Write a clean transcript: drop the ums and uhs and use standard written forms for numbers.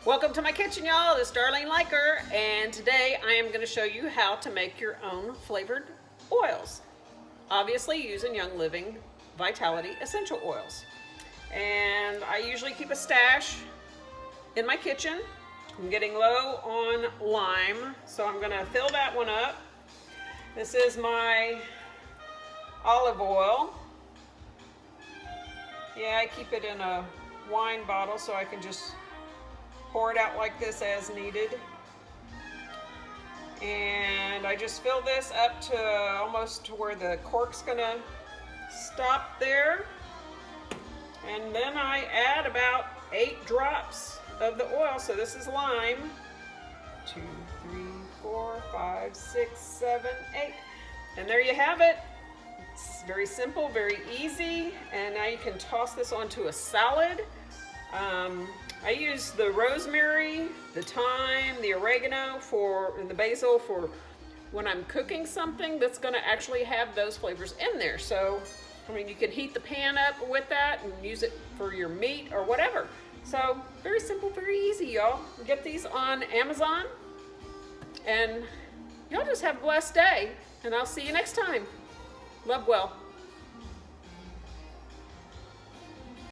Welcome to my kitchen, y'all. This is Darlene Liker, and today I am going to show you how to make your own flavored oils. Obviously using Young Living Vitality Essential Oils. And I usually keep a stash in my kitchen. I'm getting low on lime, so I'm going to fill that one up. This is my olive oil. Yeah, I keep it in a wine bottle so I can just pour it out like this as needed. And I just fill this up to almost to where the cork's gonna stop there. And then I add about 8 drops of the oil. So this is lime. 2, 3, 4, 5, 6, 7, 8. And there you have it. It's very simple, very easy. And now you can toss this onto a salad. I use the rosemary, the thyme, the oregano and the basil for when I'm cooking something that's going to actually have those flavors in there. So, I mean, you can heat the pan up with that and use it for your meat or whatever. So, very simple, very easy, y'all. Get these on Amazon. And y'all just have a blessed day. And I'll see you next time. Love well.